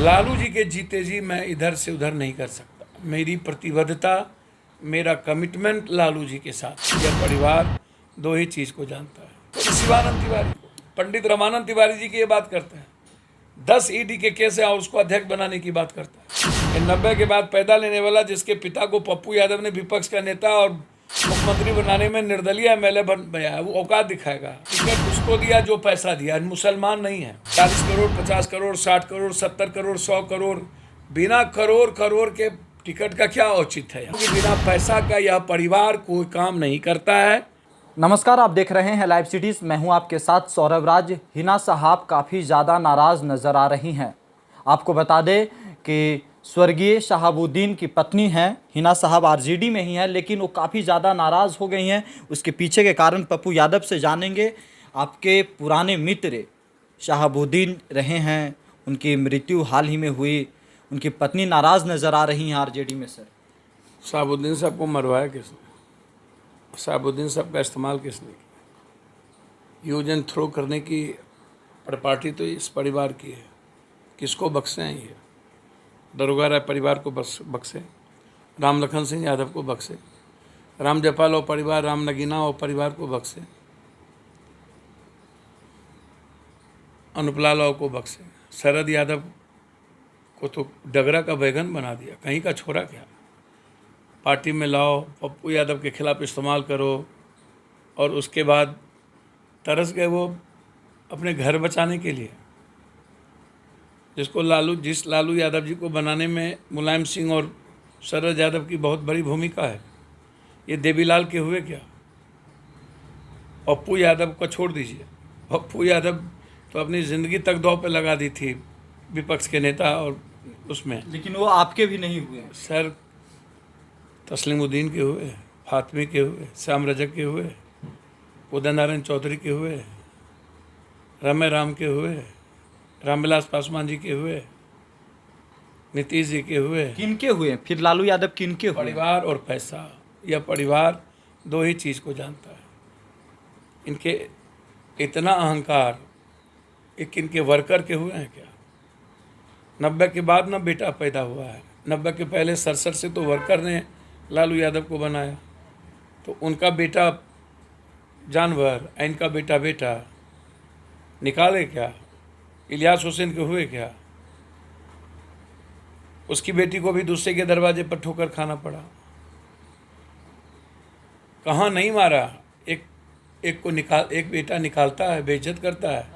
लालू जी के जीते जी मैं इधर से उधर नहीं कर सकता। मेरी प्रतिबद्धता, मेरा कमिटमेंट लालू जी के साथ। यह परिवार दो ही चीज़ को जानता है, तो शिवानंद तिवारी को, पंडित रामानंद तिवारी जी की ये बात करते हैं। 10 ईडी के केस है और उसको अध्यक्ष बनाने की बात करता है। 90 के बाद पैदा लेने वाला, जिसके पिता को पप्पू यादव ने विपक्ष का नेता और मुख्यमंत्री बनाने में निर्दलीय एमएलए बनाया, वो औकात दिखाएगा। टिकट उसको दिया जो पैसा दिया, मुसलमान नहीं है। 40 करोड़, 50 करोड़, 60 करोड़, 70 करोड़, 100 करोड़, बिना करोड़ करोड़ के टिकट का क्या औचित्य है? क्योंकि बिना पैसा का यह परिवार कोई काम नहीं करता है। नमस्कार, आप देख रहे हैं लाइव सिटीज। मैं हूं आपके साथ सौरभ राज। हिना साहब काफ़ी ज़्यादा नाराज़ नज़र आ रही हैं। आपको बता दें कि स्वर्गीय शहाबुद्दीन की पत्नी हैं हिना साहब, आरजेडी में ही हैं, लेकिन वो काफ़ी ज़्यादा नाराज़ हो गई हैं। उसके पीछे के कारण पप्पू यादव से जानेंगे। आपके पुराने मित्र शहाबुद्दीन रहे हैं, उनकी मृत्यु हाल ही में हुई, उनकी पत्नी नाराज़ नज़र आ रही हैं आरजेडी में। सर, शहाबुद्दीन साहब को मरवाया किसने? शहाबुद्दीन साहब का इस्तेमाल किसने किया? यूज एंड थ्रो करने की प्रॉपर्टी तो इस परिवार की है। किसको बख्शे हैं ये? दरोगा राय परिवार को बख्शे, राम लखन सिंह यादव को बख्शे, राम जयपाल और परिवार, राम नगीना और परिवार को बख्शे, अनुपलाल को बख्शे, शरद यादव को तो डगरा का बैगन बना दिया। कहीं का छोरा क्या? पार्टी में लाओ, पप्पू यादव के खिलाफ इस्तेमाल करो, और उसके बाद तरस गए वो अपने घर बचाने के लिए। जिस लालू यादव जी को बनाने में मुलायम सिंह और शरद यादव की बहुत बड़ी भूमिका है। ये देवीलाल के हुए क्या? पप्पू यादव को छोड़ दीजिए, पप्पू यादव तो अपनी ज़िंदगी तक दांव पे लगा दी थी विपक्ष के नेता और उसमें। लेकिन वो आपके भी नहीं हुए हैं। सर, तस्लीमुद्दीन के हुए, फातमी के हुए, श्याम रजक के हुए, उदय नारायण चौधरी के हुए, रमे राम के हुए, रामविलास पासवान जी के हुए, नीतीश जी के हुए। किनके हुए? फिर लालू यादव किनके हुए? परिवार और पैसा, यह परिवार दो ही चीज़ को जानता है। इनके इतना अहंकार एक इनके वर्कर के हुए हैं क्या? 90 के बाद ना बेटा पैदा हुआ है। 90 के पहले 67 से तो वर्कर ने लालू यादव को बनाया, तो उनका बेटा जानवर, इनका बेटा बेटा निकाले क्या? इलियास हुसैन के हुए क्या? उसकी बेटी को भी दूसरे के दरवाजे पर ठोकर खाना पड़ा। कहाँ नहीं मारा? एक बेटा निकालता है, बेइज्जत करता है,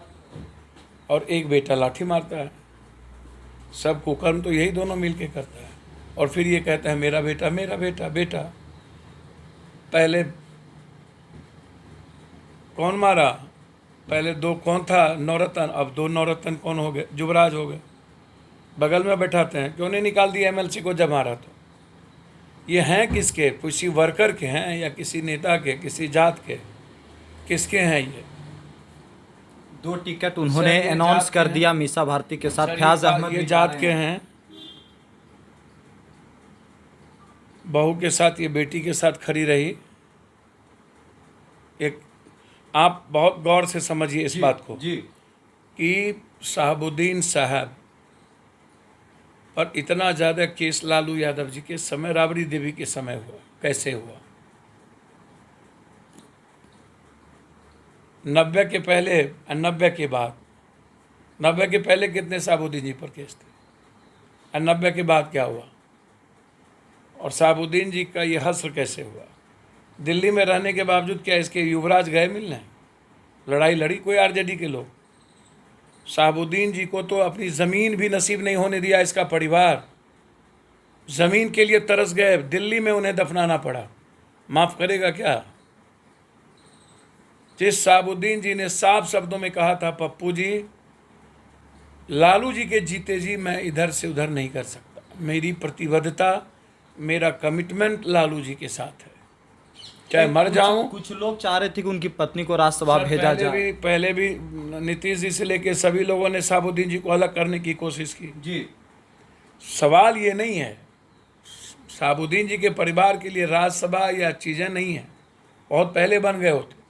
और एक बेटा लाठी मारता है। सब कुकर्म तो यही दोनों मिलके करता है। और फिर ये कहता है मेरा बेटा, मेरा बेटा, बेटा। पहले कौन मारा? पहले दो कौन था? नौरत्न। अब 2 नौरत्न कौन हो गए? युवराज हो गए। बगल में बैठाते हैं, क्यों नहीं निकाल दिया एमएलसी को जब मारा? तो ये हैं किसके? किसी वर्कर के हैं या किसी नेता के, किसी जात के? किसके हैं ये? 2 टिकट उन्होंने अनाउंस कर दिया मीसा भारती के साथ। फयाज अहमद ये भी जात के हैं। बहू के साथ, ये बेटी के साथ खड़ी रही। एक आप बहुत गौर से समझिए इस बात को जी। कि शहाबुद्दीन साहब पर इतना ज़्यादा केस लालू यादव जी के समय, राबड़ी देवी के समय हुआ। कैसे हुआ? 90 के पहले और 90 के बाद। 90 के पहले कितने शहाबुद्दीन जी पर केस थे, और 90 के बाद क्या हुआ? और शहाबुद्दीन जी का ये हश्र कैसे हुआ? दिल्ली में रहने के बावजूद क्या इसके युवराज गए मिलने? लड़ाई लड़ी कोई आरजेडी के लोग? शहाबुद्दीन जी को तो अपनी ज़मीन भी नसीब नहीं होने दिया इसका परिवार। ज़मीन के लिए तरस गए, दिल्ली में उन्हें दफनाना पड़ा। माफ़ करेगा क्या? जिस शहाबुद्दीन जी ने साफ शब्दों में कहा था, पप्पू जी, लालू जी के जीते जी मैं इधर से उधर नहीं कर सकता। मेरी प्रतिबद्धता, मेरा कमिटमेंट लालू जी के साथ है, चाहे मर जाऊं। कुछ लोग चाह रहे थे कि उनकी पत्नी को राज्यसभा भेजा जाए। पहले भी नीतीश जी से लेके सभी लोगों ने शहाबुद्दीन जी को अलग करने की कोशिश की। जी। सवाल ये नहीं है, शहाबुद्दीन जी के परिवार के लिए राज्यसभा या चीज़ें नहीं है, बहुत पहले बन गए होते।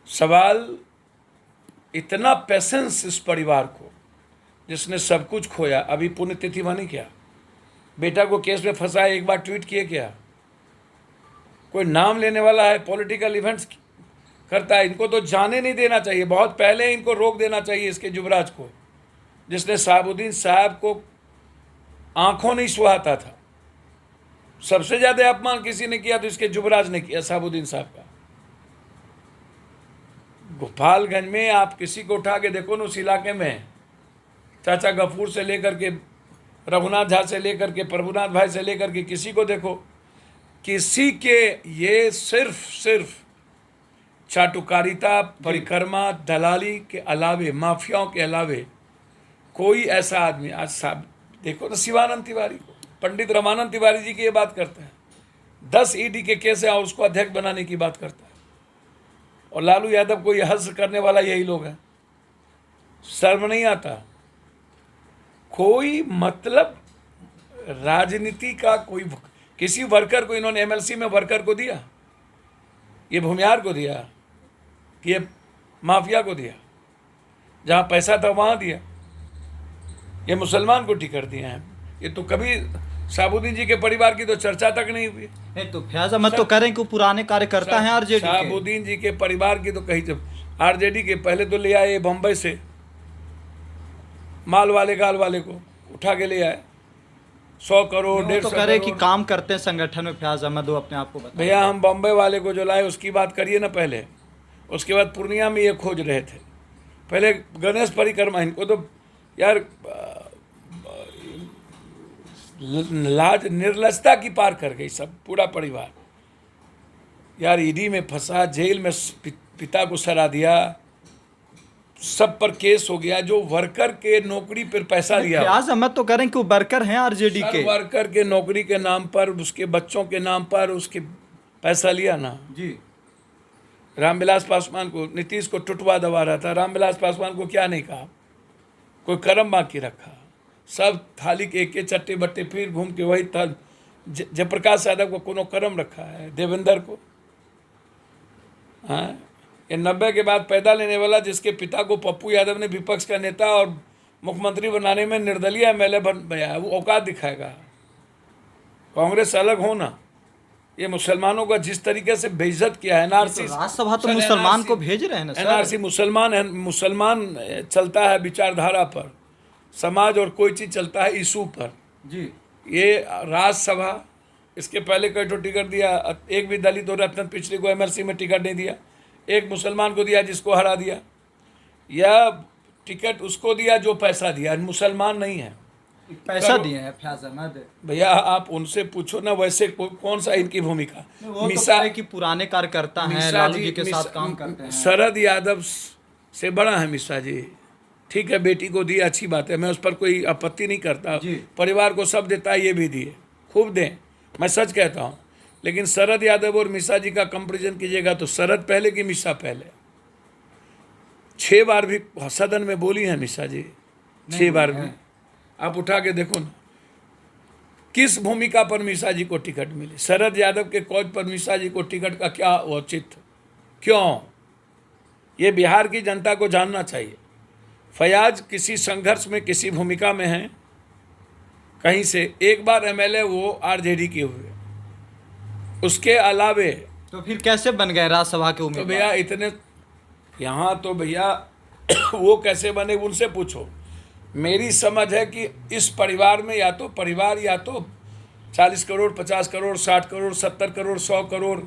सवाल इतना पेशेंस इस परिवार को, जिसने सब कुछ खोया, अभी पुण्यतिथि बनी क्या? बेटा को केस में फंसा, एक बार ट्वीट किए क्या? कोई नाम लेने वाला है? पॉलिटिकल इवेंट्स करता है, इनको तो जाने नहीं देना चाहिए। बहुत पहले इनको रोक देना चाहिए, इसके युवराज को, जिसने शहाबुद्दीन साहब को आंखों नहीं सुहाता था। सबसे ज्यादा अपमान किसी ने किया तो इसके युवराज ने किया, शहाबुद्दीन साहब का। गोपालगंज में आप किसी को उठा के देखो ना, उस इलाके में चाचा गफूर से लेकर के रघुनाथ झा से लेकर के प्रभुनाथ भाई से लेकर के किसी को देखो, किसी के ये सिर्फ चाटुकारिता, परिक्रमा, दलाली के अलावे, माफियाओं के अलावे कोई ऐसा आदमी आज साहब देखो तो शिवानंद तिवारी को, पंडित रमानंद तिवारी जी की ये बात करते हैं, 10 ईडी के केस है और उसको अध्यक्ष बनाने की बात करता है। और लालू यादव को यह हंस करने वाला यही लोग हैं। शर्म नहीं आता? कोई मतलब राजनीति का कोई, किसी वर्कर को इन्होंने एमएलसी में वर्कर को दिया, ये भूमिहार को दिया, ये माफिया को दिया, जहां पैसा था वहां दिया, ये मुसलमान को टिकट दिए हैं। ये तो कभी शहाबुद्दीन जी के परिवार की तो चर्चा तक नहीं हुई। नहीं तो फयाज अहमद तो कह रहे हैं कि वो पुराने कार्यकर्ता हैं आरजेडी के। शहाबुद्दीन जी के परिवार की तो कहीं, जब आरजेडी के पहले तो ले आए बम्बई से, माल वाले गाल वाले को उठा के ले आए, 100 करोड़ 150 तो कह रहे कि काम करते हैं संगठन में फयाज अहमद, वो अपने आप को बता। भैया हम बम्बई वाले को जो लाए उसकी बात करिए ना पहले, उसके बाद पूर्णिया में ये खोज रहे थे, पहले गणेश परिक्रमा। इनको तो यार लाज निर्लजता की पार कर गई सब, पूरा परिवार यार। ईडी में फंसा, जेल में पिता को सरा दिया, सब पर केस हो गया। जो वर्कर के नौकरी पर पैसा लिया, फयाज अहमद तो कह रहे हैं कि वो वर्कर हैं आरजेडी के, वर्कर के नौकरी के नाम पर, उसके बच्चों के नाम पर उसके पैसा लिया ना जी। रामविलास पासवान को, नीतीश को टुटवा दबा रहा था, रामविलास पासवान को क्या नहीं कहा, कोई कर्म बाकी रखा, सब थाली के एक चट्टे बट्टे फिर घूम के वही था। जयप्रकाश यादव को कोनो कर्म रखा है, देवेंद्र को, हाँ ये 90 के बाद पैदा लेने वाला, जिसके पिता को पप्पू यादव ने विपक्ष का नेता और मुख्यमंत्री बनाने में निर्दलीय एमएलए बन गया, वो औकात दिखाएगा। कांग्रेस अलग हो ना, ये मुसलमानों का जिस तरीके से बेइज्जत किया है, एनआरसी, राज्यसभा तो मुसलमान को भेज रहे हैं ना सर। एनआरसी मुसलमान चलता है विचारधारा पर, समाज और कोई चीज चलता है इशू पर जी। ये राज्यसभा, इसके पहले कई तो टिकट दिया, एक भी दलित और रत्न पिछड़ी को एमएलसी में टिकट नहीं दिया, एक मुसलमान को दिया जिसको हरा दिया, या टिकट उसको दिया जो पैसा दिया, मुसलमान नहीं है, पैसा दिए हैं फयाज अहमद। भैया आप उनसे पूछो ना, वैसे कौन सा इनकी भूमिका। वो तो कि पुराने कार्यकर्ता हैं, लालू जी के साथ काम करते हैं। शरद यादव से बड़ा है मिश्रा जी, ठीक है, बेटी को दिए, अच्छी बात है, मैं उस पर कोई आपत्ति नहीं करता, परिवार को सब देता है, ये भी दिए, खूब दें, मैं सच कहता हूँ। लेकिन शरद यादव और मिश्रा जी का कंपैरिजन कीजिएगा तो शरद पहले कि मिश्रा पहले? 6 बार भी सदन में बोली है मिश्रा जी, 6 बार भी, आप उठा के देखो ना, किस भूमिका पर मिश्रा जी को टिकट मिली। शरद यादव के कॉज पर मिश्रा जी को टिकट का क्या औचित्य, क्यों? ये बिहार की जनता को जानना चाहिए। फयाज किसी संघर्ष में, किसी भूमिका में हैं, कहीं से एक बार एमएलए वो आरजेडी के हुए, उसके अलावे तो फिर कैसे बन गए राज्यसभा के उम्मीदवार? तो भैया इतने यहाँ तो भैया वो कैसे बने उनसे पूछो। मेरी समझ है कि इस परिवार में या तो परिवार या तो 40 करोड़ 50 करोड़ 60 करोड़ 70 करोड़ 100 करोड़,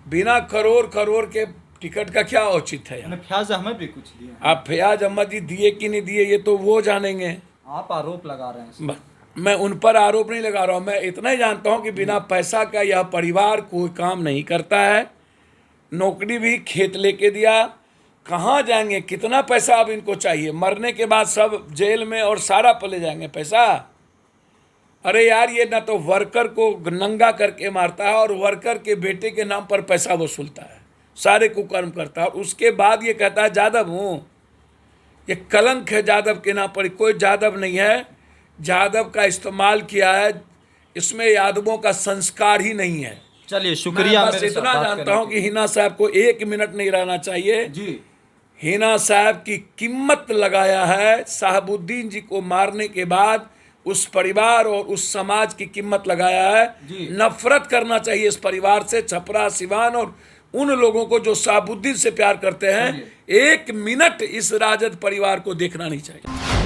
बिना करोड़ के टिकट का क्या औचित्य है? फयाज अहमद भी कुछ दिए। आप फयाज अहमद जी दिए कि नहीं दिए ये तो वो जानेंगे, आप आरोप लगा रहे हैं। मैं उन पर आरोप नहीं लगा रहा हूँ, मैं इतना ही जानता हूँ कि बिना पैसा का यह परिवार कोई काम नहीं करता है। नौकरी भी खेत लेके दिया, कहाँ जाएंगे, कितना पैसा अब इनको चाहिए, मरने के बाद सब जेल में और सारा पले जाएंगे पैसा। अरे यार ये ना तो वर्कर को नंगा करके मारता है और वर्कर के बेटे के नाम पर पैसा वसूलता है, सारे कुकर्म करता है, और उसके बाद ये कहता है जादव हूँ। ये कलंक है जादव के नाम पर, कोई जादव नहीं है, जादव का इस्तेमाल किया है, इसमें यादवों का संस्कार ही नहीं है। चलिए शुक्रिया। मैं बस इतना जानता हूं कि हिना साहब को 1 मिनट नहीं रहना चाहिए जी। हिना साहब की कीमत लगाया है। शहाबुद्दीन जी को मारने के बाद उस परिवार और उस समाज की कीमत लगाया है। नफरत करना चाहिए इस परिवार से, छपरा, सिवान और उन लोगों को जो शहाबुद्दीन से प्यार करते हैं। 1 मिनट इस राजद परिवार को देखना नहीं चाहिए।